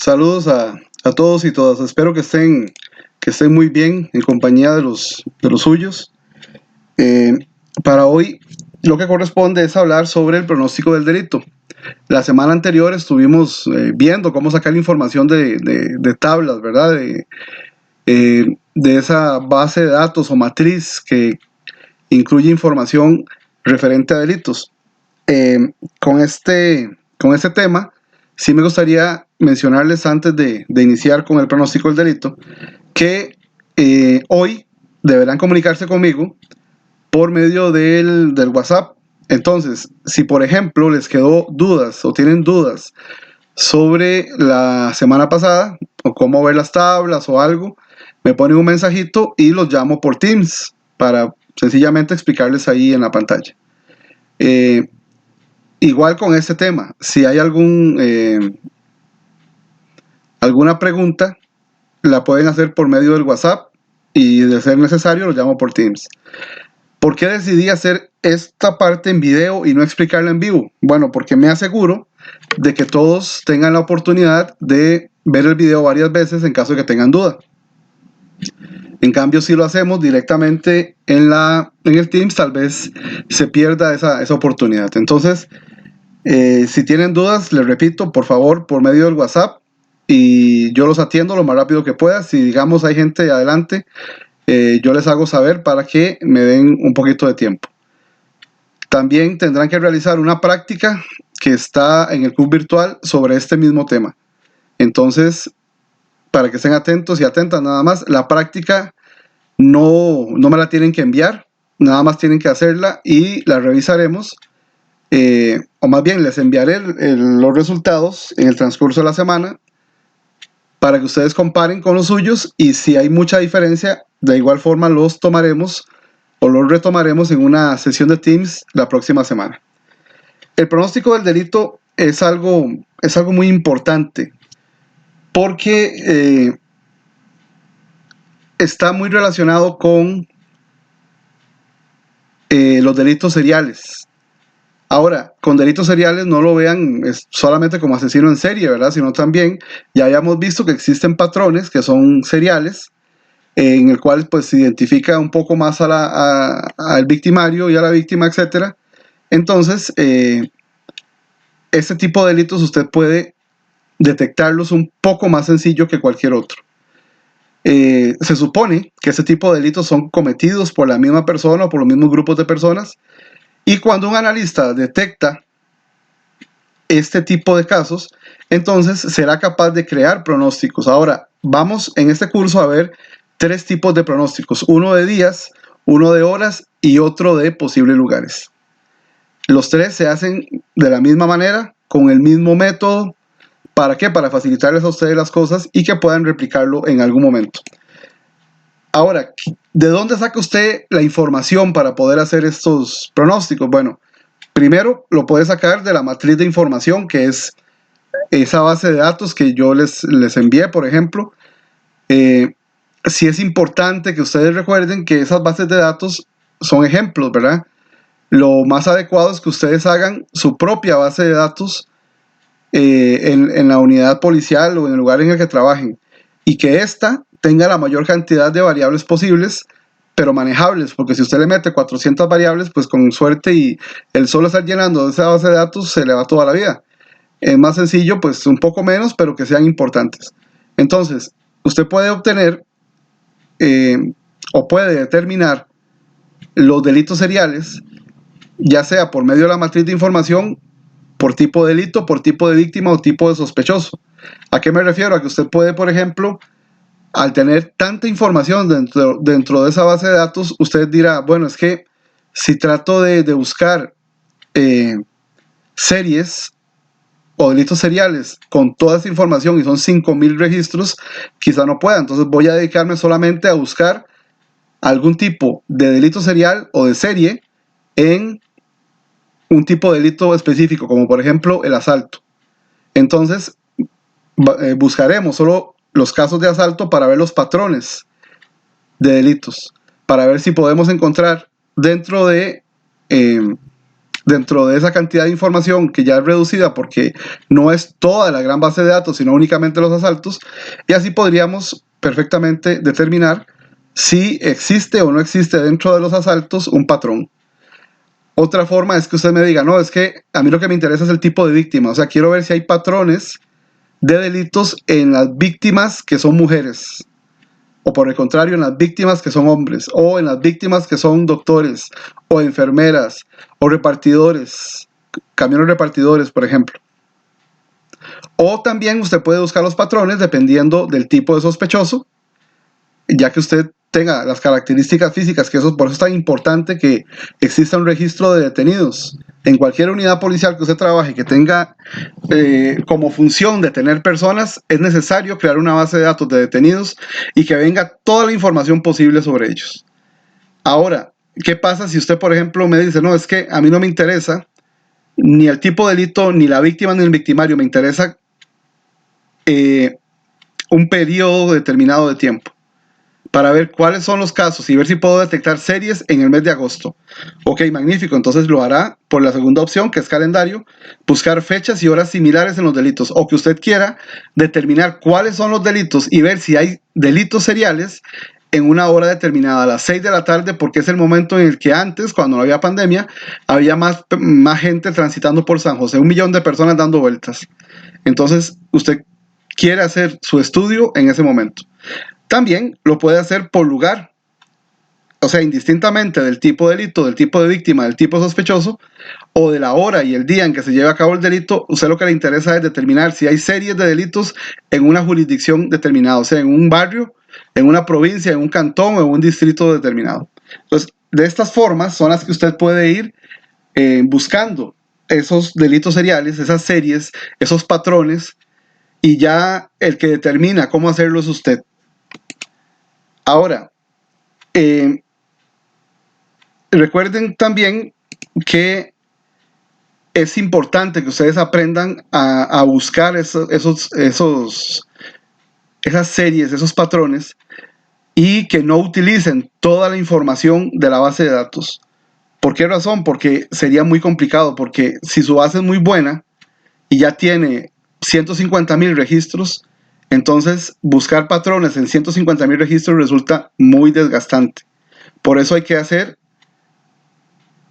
Saludos a todos y todas. Espero que estén muy bien en compañía de los suyos. Eh, para hoy lo que corresponde es hablar sobre el pronóstico del delito. La semana anterior estuvimos viendo cómo sacar la información de tablas, ¿verdad? De esa base de datos o matriz que incluye información referente a delitos. Eh, con este tema, sí me gustaría mencionarles antes de iniciar con el pronóstico del delito, que hoy deberán comunicarse conmigo por medio del WhatsApp. Entonces, si por ejemplo les quedó dudas o tienen dudas sobre la semana pasada o cómo ver las tablas o algo, me ponen un mensajito y los llamo por Teams para sencillamente explicarles ahí en la pantalla. Igual con este tema, si hay alguna pregunta, la pueden hacer por medio del WhatsApp y de ser necesario lo llamo por Teams. ¿Por qué decidí hacer esta parte en video y no explicarla en vivo? Bueno, porque me aseguro de que todos tengan la oportunidad de ver el video varias veces en caso de que tengan duda. En cambio, si lo hacemos directamente en el Teams, tal vez se pierda esa oportunidad. Entonces, si tienen dudas, les repito, por favor, por medio del WhatsApp y yo los atiendo lo más rápido que pueda. Si digamos hay gente adelante, yo les hago saber para que me den un poquito de tiempo. También tendrán que realizar una práctica que está en el club virtual sobre este mismo tema. Entonces, para que estén atentos y atentas nada más, la práctica no me la tienen que enviar, nada más tienen que hacerla y la revisaremos. O más bien les enviaré los resultados en el transcurso de la semana para que ustedes comparen con los suyos y si hay mucha diferencia, de igual forma los tomaremos o los retomaremos en una sesión de Teams la próxima semana. El pronóstico del delito es algo muy importante porque está muy relacionado con los delitos seriales. Ahora, con delitos seriales no lo vean solamente como asesino en serie, ¿verdad? Sino también ya hayamos visto que existen patrones que son seriales, en el cual pues se identifica un poco más al victimario y a la víctima, etcétera. Entonces, este tipo de delitos usted puede detectarlos un poco más sencillo que cualquier otro. Se supone que este tipo de delitos son cometidos por la misma persona o por los mismos grupos de personas. Y cuando un analista detecta este tipo de casos, entonces será capaz de crear pronósticos. Ahora, vamos en este curso a ver 3 tipos de pronósticos. Uno de días, uno de horas y otro de posibles lugares. Los 3 se hacen de la misma manera, con el mismo método. ¿Para qué? Para facilitarles a ustedes las cosas y que puedan replicarlo en algún momento. Ahora, ¿de dónde saca usted la información para poder hacer estos pronósticos? Bueno, primero lo puede sacar de la matriz de información, que es esa base de datos que yo les envié, por ejemplo. Sí es importante que ustedes recuerden que esas bases de datos son ejemplos, ¿verdad? Lo más adecuado es que ustedes hagan su propia base de datos en la unidad policial o en el lugar en el que trabajen y que ésta tenga la mayor cantidad de variables posibles, pero manejables, porque si usted le mete 400 variables, pues con suerte y el solo estar llenando esa base de datos se le va toda la vida. Es más sencillo, pues un poco menos, pero que sean importantes. Entonces, usted puede obtener o puede determinar los delitos seriales, ya sea por medio de la matriz de información, por tipo de delito, por tipo de víctima o tipo de sospechoso. ¿A qué me refiero? A que usted puede, por ejemplo, al tener tanta información dentro de esa base de datos, usted dirá, bueno, es que si trato de buscar series o delitos seriales con toda esa información y son 5,000 registros, quizá no pueda. Entonces voy a dedicarme solamente a buscar algún tipo de delito serial o de serie en un tipo de delito específico, como por ejemplo el asalto. Entonces buscaremos solo los casos de asalto para ver los patrones de delitos, para ver si podemos encontrar dentro de dentro de esa cantidad de información que ya es reducida porque no es toda la gran base de datos, sino únicamente los asaltos, y así podríamos perfectamente determinar si existe o no existe dentro de los asaltos un patrón. Otra forma es que usted me diga, no, es que a mí lo que me interesa es el tipo de víctima, o sea, quiero ver si hay patrones de delitos en las víctimas que son mujeres, o por el contrario, en las víctimas que son hombres, o en las víctimas que son doctores, o enfermeras, o repartidores, camiones repartidores, por ejemplo. O también usted puede buscar los patrones dependiendo del tipo de sospechoso, ya que usted tenga las características físicas, que eso, por eso es tan importante que exista un registro de detenidos. En cualquier unidad policial que usted trabaje que tenga como función detener personas, es necesario crear una base de datos de detenidos y que venga toda la información posible sobre ellos. Ahora, ¿qué pasa si usted, por ejemplo, me dice, no, es que a mí no me interesa ni el tipo de delito, ni la víctima, ni el victimario, me interesa un periodo determinado de tiempo para ver cuáles son los casos y ver si puedo detectar series en el mes de agosto? Ok, magnífico, entonces lo hará por la segunda opción, que es calendario, buscar fechas y horas similares en los delitos, o que usted quiera determinar cuáles son los delitos y ver si hay delitos seriales en una hora determinada, a las 6 de la tarde, porque es el momento en el que antes, cuando no había pandemia, había más gente transitando por San José, 1 millón de personas dando vueltas. Entonces, usted quiere hacer su estudio en ese momento. También lo puede hacer por lugar, o sea, indistintamente del tipo de delito, del tipo de víctima, del tipo sospechoso, o de la hora y el día en que se lleve a cabo el delito. Usted lo que le interesa es determinar si hay series de delitos en una jurisdicción determinada, o sea, en un barrio, en una provincia, en un cantón o en un distrito determinado. Entonces, de estas formas son las que usted puede ir buscando esos delitos seriales, esas series, esos patrones, y ya el que determina cómo hacerlo es usted. Ahora, recuerden también que es importante que ustedes aprendan a buscar esas series, esos patrones, y que no utilicen toda la información de la base de datos. ¿Por qué razón? Porque sería muy complicado, porque si su base es muy buena y ya tiene 150,000 registros, entonces buscar patrones en 150,000 registros resulta muy desgastante. Por eso hay que hacer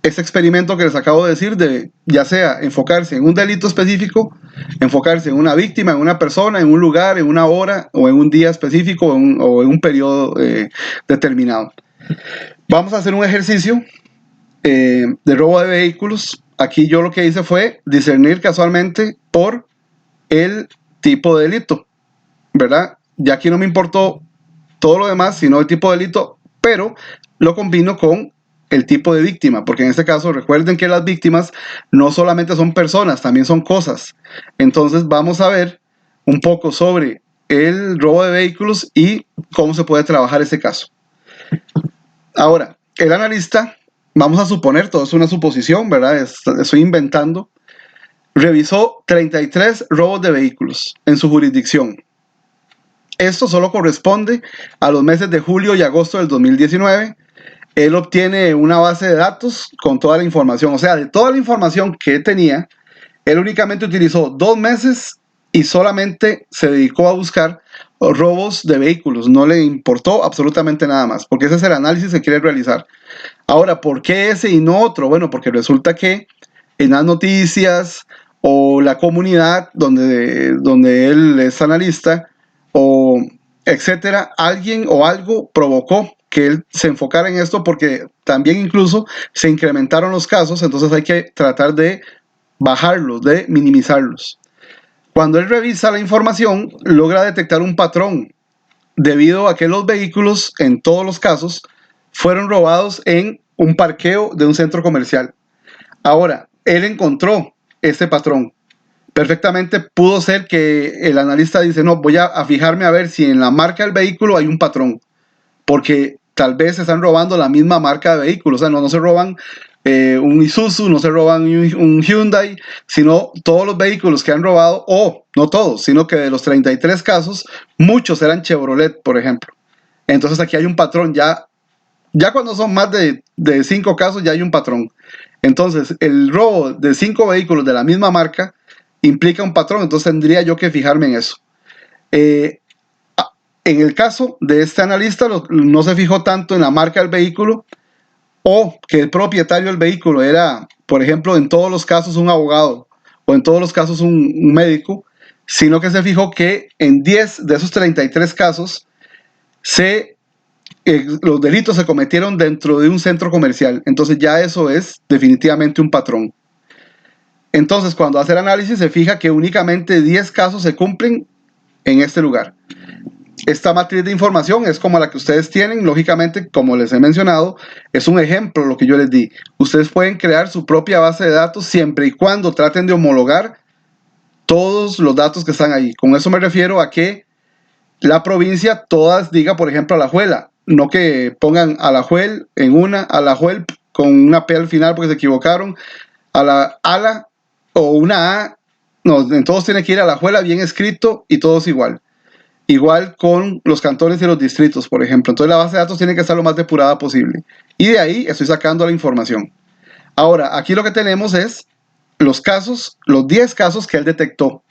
ese experimento que les acabo de decir, de ya sea enfocarse en un delito específico, enfocarse en una víctima, en una persona, en un lugar, en una hora o en un día específico o en un periodo determinado. Vamos a hacer un ejercicio de robo de vehículos. Aquí yo lo que hice fue discernir casualmente por el tipo de delito, ¿verdad? Ya aquí no me importó todo lo demás, sino el tipo de delito, pero lo combino con el tipo de víctima, porque en este caso recuerden que las víctimas no solamente son personas, también son cosas. Entonces vamos a ver un poco sobre el robo de vehículos y cómo se puede trabajar ese caso. Ahora, el analista, vamos a suponer, todo es una suposición, ¿verdad? Estoy inventando. Revisó 33 robos de vehículos en su jurisdicción. Esto solo corresponde a los meses de julio y agosto del 2019. Él obtiene una base de datos con toda la información. O sea, de toda la información que tenía, él únicamente utilizó 2 meses y solamente se dedicó a buscar robos de vehículos. No le importó absolutamente nada más, porque ese es el análisis que quiere realizar. Ahora, ¿por qué ese y no otro? Bueno, porque resulta que en las noticias o la comunidad donde él es analista o etcétera, alguien o algo provocó que él se enfocara en esto, porque también incluso se incrementaron los casos, entonces hay que tratar de bajarlos, de minimizarlos. Cuando él revisa la información, logra detectar un patrón debido a que los vehículos, en todos los casos, fueron robados en un parqueo de un centro comercial. Ahora, él encontró este patrón. Perfectamente pudo ser que el analista dice, no, voy a fijarme a ver si en la marca del vehículo hay un patrón, porque tal vez se están robando la misma marca de vehículos, o sea, no se roban un Isuzu, no se roban un Hyundai, sino todos los vehículos que han robado, o no todos, sino que de los 33 casos, muchos eran Chevrolet, por ejemplo. Entonces aquí hay un patrón, ya cuando son más de 5 casos ya hay un patrón. Entonces, el robo de 5 vehículos de la misma marca implica un patrón, entonces tendría yo que fijarme en eso. En el caso de este analista, no se fijó tanto en la marca del vehículo o que el propietario del vehículo era, por ejemplo, en todos los casos un abogado o en todos los casos un médico, sino que se fijó que en 10 de esos 33 casos los delitos se cometieron dentro de un centro comercial. Entonces ya eso es definitivamente un patrón. Entonces, cuando hace el análisis, se fija que únicamente 10 casos se cumplen en este lugar. Esta matriz de información es como la que ustedes tienen. Lógicamente, como les he mencionado, es un ejemplo lo que yo les di. Ustedes pueden crear su propia base de datos siempre y cuando traten de homologar todos los datos que están ahí. Con eso me refiero a que la provincia todas diga, por ejemplo, Alajuela. No que pongan Alajuel en una, Alajuel con una P al final porque se equivocaron, Ala o una A. No, en todos tiene que ir Alajuela bien escrito y todos igual. Igual con los cantones y los distritos, por ejemplo. Entonces la base de datos tiene que estar lo más depurada posible. Y de ahí estoy sacando la información. Ahora, aquí lo que tenemos es los casos, los 10 casos que él detectó.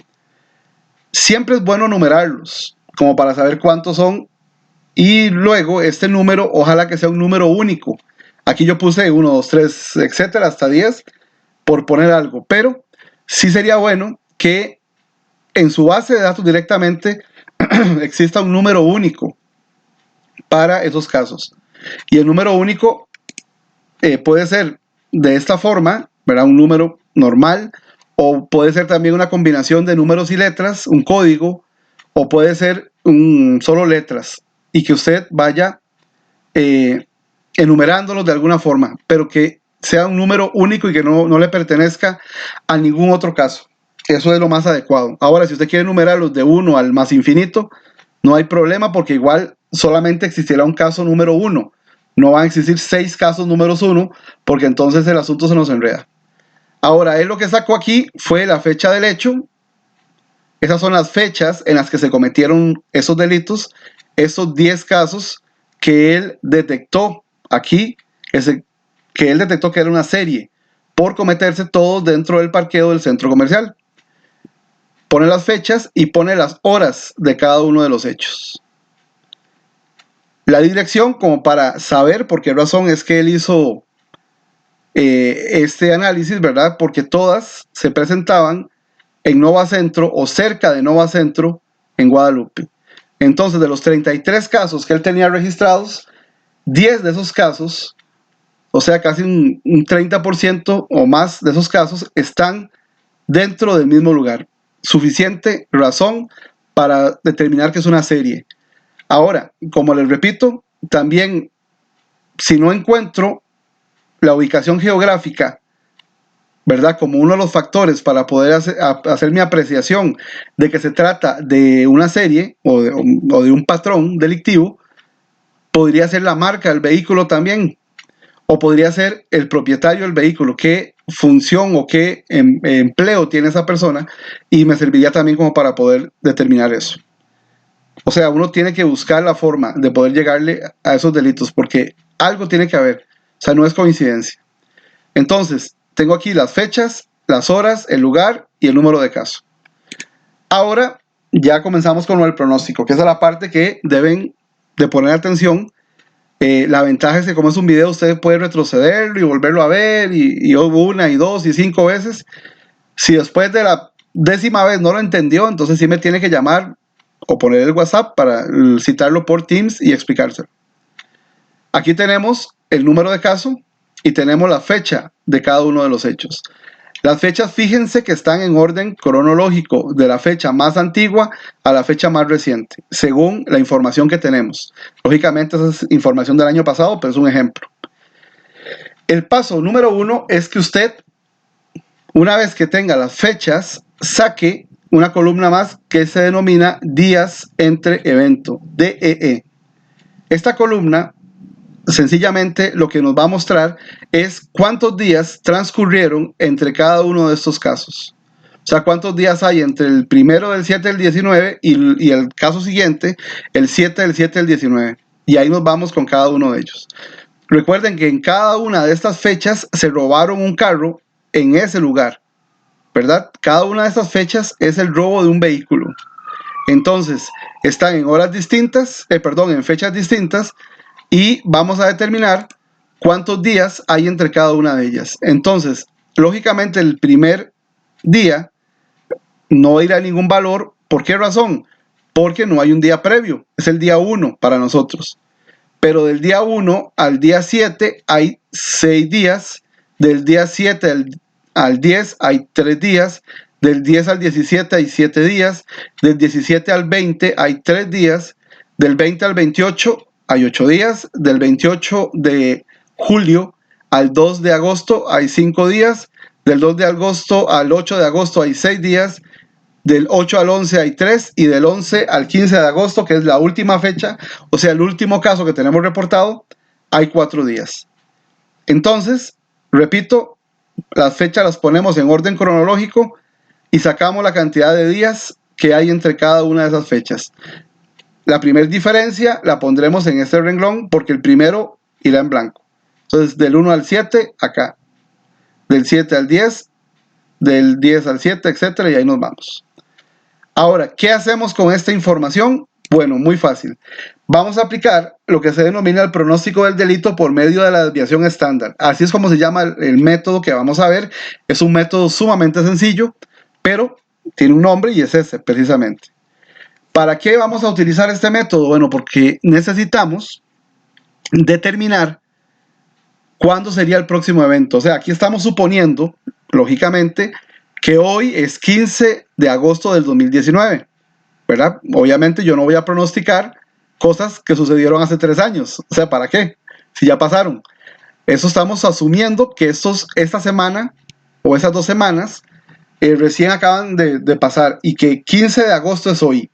Siempre es bueno numerarlos, como para saber cuántos son. Y luego este número, ojalá que sea un número único. Aquí yo puse 1, 2, 3, etcétera, hasta 10, por poner algo. Pero sí sería bueno que en su base de datos directamente exista un número único para esos casos. Y el número único puede ser de esta forma, ¿verdad? Un número normal, o puede ser también una combinación de números y letras, un código, o puede ser solo letras, y que usted vaya enumerándolos de alguna forma, pero que sea un número único y que no le pertenezca a ningún otro caso. Eso es lo más adecuado. Ahora, si usted quiere enumerarlos de 1 al más infinito, no hay problema porque igual solamente existirá un caso número 1. No van a existir 6 casos números 1 porque entonces el asunto se nos enreda. Ahora, él lo que sacó aquí fue la fecha del hecho. Esas son las fechas en las que se cometieron esos delitos, esos 10 casos que él detectó aquí, que él detectó que era una serie por cometerse todos dentro del parqueo del centro comercial. Pone las fechas y pone las horas de cada uno de los hechos. La dirección, como para saber por qué razón es que él hizo este análisis, ¿verdad? Porque todas se presentaban en Nova Centro o cerca de Nova Centro en Guadalupe. Entonces, de los 33 casos que él tenía registrados, 10 de esos casos, o sea, casi un 30% o más de esos casos, están dentro del mismo lugar. Suficiente razón para determinar que es una serie. Ahora, como les repito, también si no encuentro la ubicación geográfica, ¿verdad? Como uno de los factores para poder hacer mi apreciación de que se trata de una serie o de un patrón delictivo, podría ser la marca del vehículo también, o podría ser el propietario del vehículo, qué función o qué empleo tiene esa persona, y me serviría también como para poder determinar eso. O sea, uno tiene que buscar la forma de poder llegarle a esos delitos, porque algo tiene que haber, o sea, no es coincidencia. Entonces, tengo aquí las fechas, las horas, el lugar y el número de caso. Ahora ya comenzamos con el pronóstico, que es la parte que deben de poner atención. La ventaja es que como es un video, usted puede retrocederlo y volverlo a ver y 1 y 2 y 5 veces. Si después de la 10ª vez no lo entendió, entonces sí me tiene que llamar o poner el WhatsApp para citarlo por Teams y explicárselo. Aquí tenemos el número de caso y tenemos la fecha de cada uno de los hechos. Las fechas, fíjense que están en orden cronológico, de la fecha más antigua a la fecha más reciente, según la información que tenemos. Lógicamente esa es información del año pasado, pero es un ejemplo. El paso número 1 es que usted, una vez que tenga las fechas, saque una columna más que se denomina días entre evento, DEE. Esta columna sencillamente lo que nos va a mostrar es cuántos días transcurrieron entre cada uno de estos casos. O sea, cuántos días hay entre el primero del 7 del 19 y el caso siguiente, el 7 del 7 del 19. Y ahí nos vamos con cada uno de ellos. Recuerden que en cada una de estas fechas se robaron un carro en ese lugar, ¿verdad? Cada una de estas fechas es el robo de un vehículo. Entonces, están en horas distintas, en fechas distintas, y vamos a determinar cuántos días hay entre cada una de ellas. Entonces, lógicamente, el primer día no irá a ningún valor. ¿Por qué razón? Porque no hay un día previo, es el día 1 para nosotros. Pero del día 1 al día 7 hay 6 días, del día 7 al 10 hay 3 días, del 10 al 17 hay 7 días, del 17 al 20 hay 3 días, del 20 al 28 hay 8 días, del 28 de julio al 2 de agosto hay 5 días, del 2 de agosto al 8 de agosto hay 6 días, del 8 al 11 hay 3 y del 11 al 15 de agosto, que es la última fecha, o sea, el último caso que tenemos reportado, hay 4 días. Entonces, repito, las fechas las ponemos en orden cronológico y sacamos la cantidad de días que hay entre cada una de esas fechas. La primera diferencia la pondremos en este renglón porque el primero irá en blanco. Entonces, del 1 al 7, acá. Del 7 al 10, del 10 al 7, etcétera, y ahí nos vamos. Ahora, ¿qué hacemos con esta información? Bueno, muy fácil. Vamos a aplicar lo que se denomina el pronóstico del delito por medio de la desviación estándar. Así es como se llama el método que vamos a ver. Es un método sumamente sencillo, pero tiene un nombre y es ese precisamente. ¿Para qué vamos a utilizar este método? Bueno, porque necesitamos determinar cuándo sería el próximo evento. O sea, aquí estamos suponiendo, lógicamente, que hoy es 15 de agosto del 2019, ¿verdad? Obviamente yo no voy a pronosticar cosas que sucedieron hace 3 años. O sea, ¿para qué? Si ya pasaron. Eso estamos asumiendo que esta semana o esas 2 semanas recién acaban de pasar y que 15 de agosto es hoy,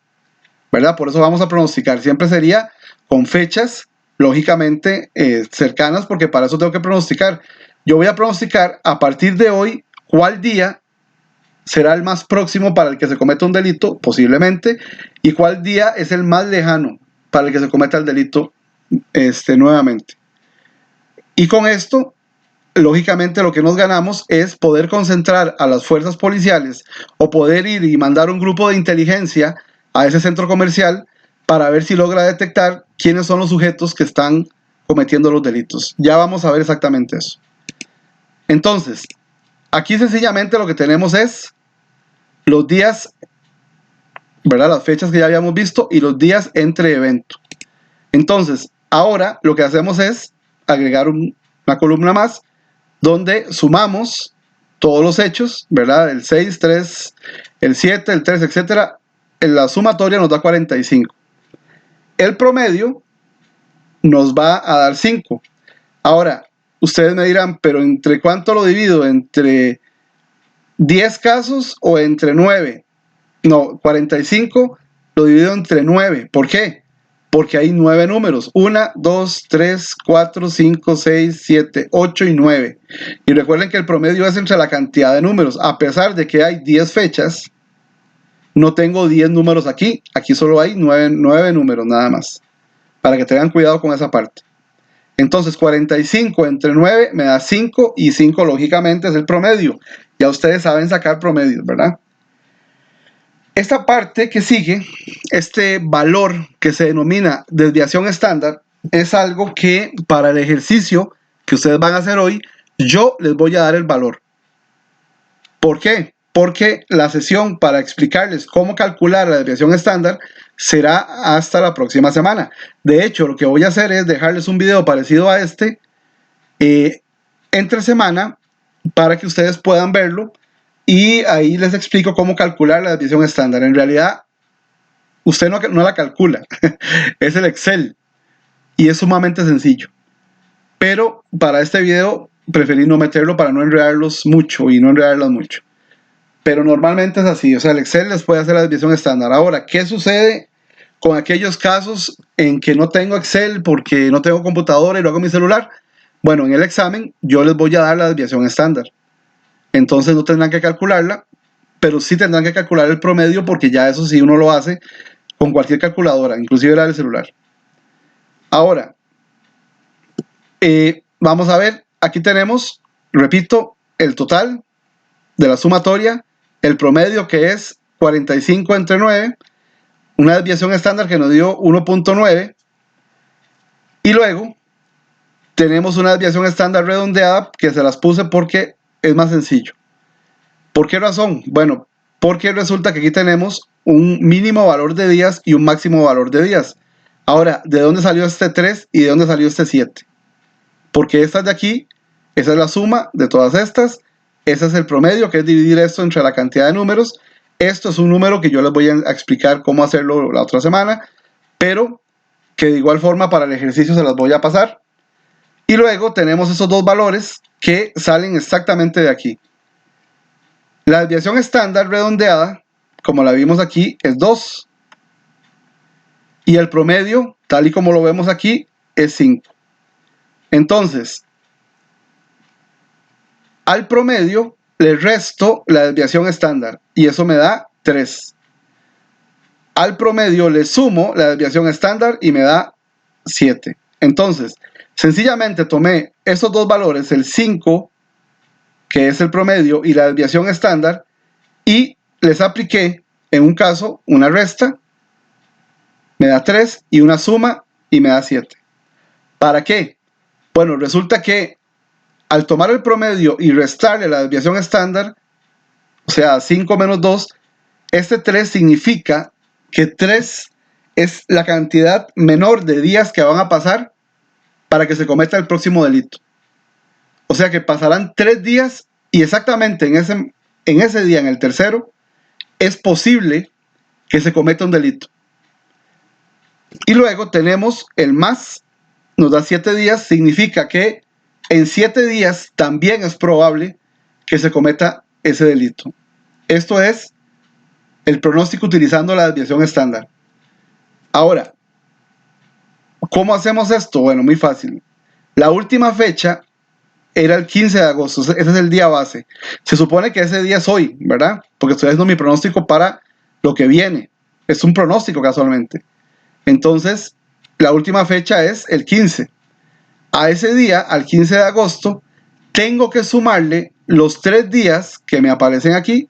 ¿verdad? Por eso vamos a pronosticar. Siempre sería con fechas, lógicamente, cercanas, porque para eso tengo que pronosticar. Yo voy a pronosticar a partir de hoy cuál día será el más próximo para el que se cometa un delito, posiblemente, y cuál día es el más lejano para el que se cometa el delito nuevamente. Y con esto, lógicamente, lo que nos ganamos es poder concentrar a las fuerzas policiales o poder ir y mandar un grupo de inteligencia a ese centro comercial para ver si logra detectar quiénes son los sujetos que están cometiendo los delitos. Ya vamos a ver exactamente eso. Entonces, aquí sencillamente lo que tenemos es los días, ¿verdad? Las fechas que ya habíamos visto y los días entre evento. Entonces, ahora lo que hacemos es agregar una columna más donde sumamos todos los hechos, ¿verdad? El 6, 3, el 7, el 3, etcétera. En la sumatoria nos da 45. El promedio nos va a dar 5. Ahora, ustedes me dirán, pero ¿entre cuánto lo divido? ¿Entre 10 casos o entre 9? No, 45 lo divido entre 9. ¿Por qué? Porque hay 9 números. 1, 2, 3, 4, 5, 6, 7, 8 y 9. Y recuerden que el promedio es entre la cantidad de números. A pesar de que hay 10 fechas, no tengo 10 números aquí. Aquí solo hay 9 números nada más. Para que tengan cuidado con esa parte. Entonces 45 entre 9 me da 5 y 5 lógicamente es el promedio. Ya ustedes saben sacar promedios, ¿verdad? Esta parte que sigue, este valor que se denomina desviación estándar, es algo que para el ejercicio que ustedes van a hacer hoy, yo les voy a dar el valor. ¿Por qué? Porque la sesión para explicarles cómo calcular la desviación estándar será hasta la próxima semana. De hecho, lo que voy a hacer es dejarles un video parecido a este entre semana para que ustedes puedan verlo y ahí les explico cómo calcular la desviación estándar. En realidad, usted no la calcula, es el Excel y es sumamente sencillo. Pero para este video preferí no meterlo para no enredarlos mucho y no enredarlas mucho. Pero normalmente es así, o sea, el Excel les puede hacer la desviación estándar. Ahora, ¿qué sucede con aquellos casos en que no tengo Excel porque no tengo computadora y lo hago en mi celular? Bueno, en el examen yo les voy a dar la desviación estándar. Entonces no tendrán que calcularla, pero sí tendrán que calcular el promedio porque ya eso sí uno lo hace con cualquier calculadora, inclusive la del celular. Ahora, Vamos a ver, aquí tenemos, repito, el total de la sumatoria, el promedio que es 45 entre 9, una desviación estándar que nos dio 1.9, y luego tenemos una desviación estándar redondeada que se las puse porque es más sencillo. ¿Por qué razón? Bueno, porque resulta que aquí tenemos un mínimo valor de días y un máximo valor de días. Ahora, ¿de dónde salió este 3 y de dónde salió este 7? Porque estas de aquí, esa es la suma de todas estas, ese es el promedio, que es dividir esto entre la cantidad de números. Esto es un número que yo les voy a explicar cómo hacerlo la otra semana, pero que de igual forma para el ejercicio se las voy a pasar. Y luego tenemos esos dos valores que salen exactamente de aquí. La desviación estándar redondeada, como la vimos aquí, es 2. Y el promedio, tal y como lo vemos aquí, es 5. Entonces, al promedio le resto la desviación estándar y eso me da 3. Al promedio le sumo la desviación estándar y me da 7. Entonces, sencillamente tomé estos dos valores, el 5, que es el promedio, y la desviación estándar, y les apliqué, en un caso, una resta, me da 3, y una suma, y me da 7. ¿Para qué? Bueno, resulta que al tomar el promedio y restarle la desviación estándar, o sea, 5 menos 2, este 3 significa que 3 es la cantidad menor de días que van a pasar para que se cometa el próximo delito. O sea que pasarán 3 días y exactamente en ese día, en el tercero, es posible que se cometa un delito. Y luego tenemos el más, nos da 7 días, significa que en 7 días también es probable que se cometa ese delito. Esto es el pronóstico utilizando la desviación estándar. Ahora, ¿cómo hacemos esto? Bueno, muy fácil. La última fecha era el 15 de agosto, ese es el día base. Se supone que ese día es hoy, ¿verdad? Porque estoy haciendo mi pronóstico para lo que viene. Es un pronóstico casualmente. Entonces, la última fecha es el 15. A ese día, al 15 de agosto, tengo que sumarle los 3 días que me aparecen aquí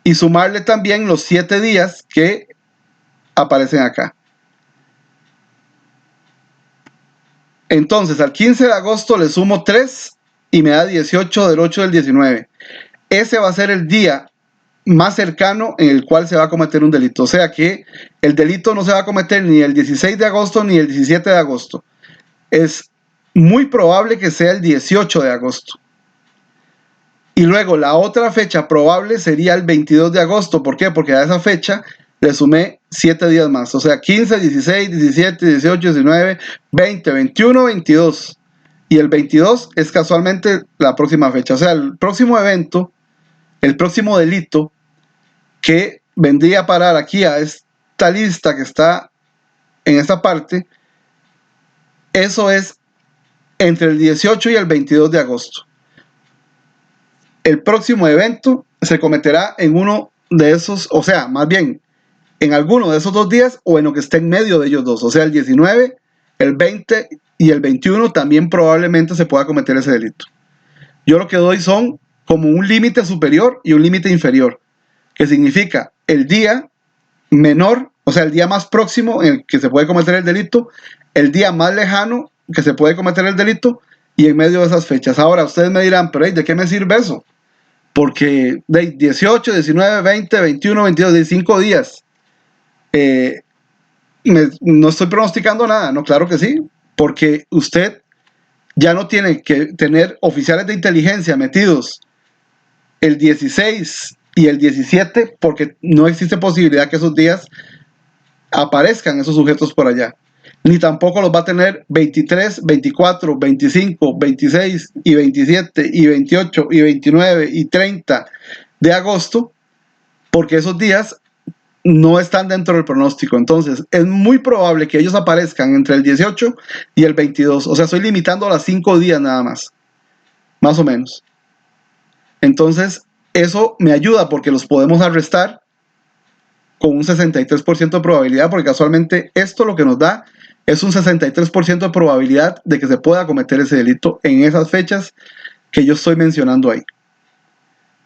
y sumarle también los 7 días que aparecen acá. Entonces, al 15 de agosto le sumo 3 y me da 18 del 8 del 19. Ese va a ser el día más cercano en el cual se va a cometer un delito. O sea que el delito no se va a cometer ni el 16 de agosto ni el 17 de agosto. Es muy probable que sea el 18 de agosto. Y luego la otra fecha probable sería el 22 de agosto. ¿Por qué? Porque a esa fecha le sumé 7 días más. O sea, 15, 16, 17, 18, 19, 20, 21, 22. Y el 22 es casualmente la próxima fecha. O sea, el próximo evento, el próximo delito que vendría a parar aquí a esta lista que está en esta parte, eso es entre el 18 y el 22 de agosto. El próximo evento se cometerá en uno de esos, o sea, más bien, en alguno de esos 2 días o en lo que esté en medio de ellos dos. O sea, el 19, el 20 y el 21 también probablemente se pueda cometer ese delito. Yo lo que doy son como un límite superior y un límite inferior, que significa el día menor, o sea, el día más próximo en el que se puede cometer el delito, el día más lejano que se puede cometer el delito y en medio de esas fechas. Ahora, ustedes me dirán, pero ¿de qué me sirve eso? Porque de 18, 19, 20, 21, 22, 15 días. No estoy pronosticando nada, no, claro que sí, porque usted ya no tiene que tener oficiales de inteligencia metidos el 16 y el 17 porque no existe posibilidad que esos días aparezcan esos sujetos por allá. Ni tampoco los va a tener 23, 24, 25, 26 y 27 y 28 y 29 y 30 de agosto, porque esos días no están dentro del pronóstico. Entonces, es muy probable que ellos aparezcan entre el 18 y el 22. O sea, estoy limitando a las 5 días nada más o menos. Entonces, eso me ayuda porque los podemos arrestar con un 63% de probabilidad, porque casualmente esto lo que nos da es un 63% de probabilidad de que se pueda cometer ese delito en esas fechas que yo estoy mencionando ahí.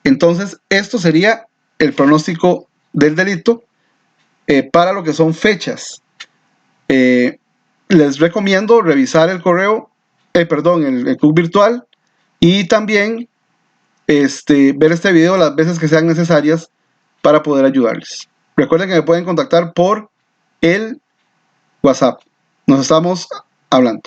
Entonces, esto sería el pronóstico del delito para lo que son fechas. Les recomiendo revisar el correo, el club virtual, y también ver este video las veces que sean necesarias para poder ayudarles. Recuerden que me pueden contactar por el WhatsApp. Nos estamos hablando.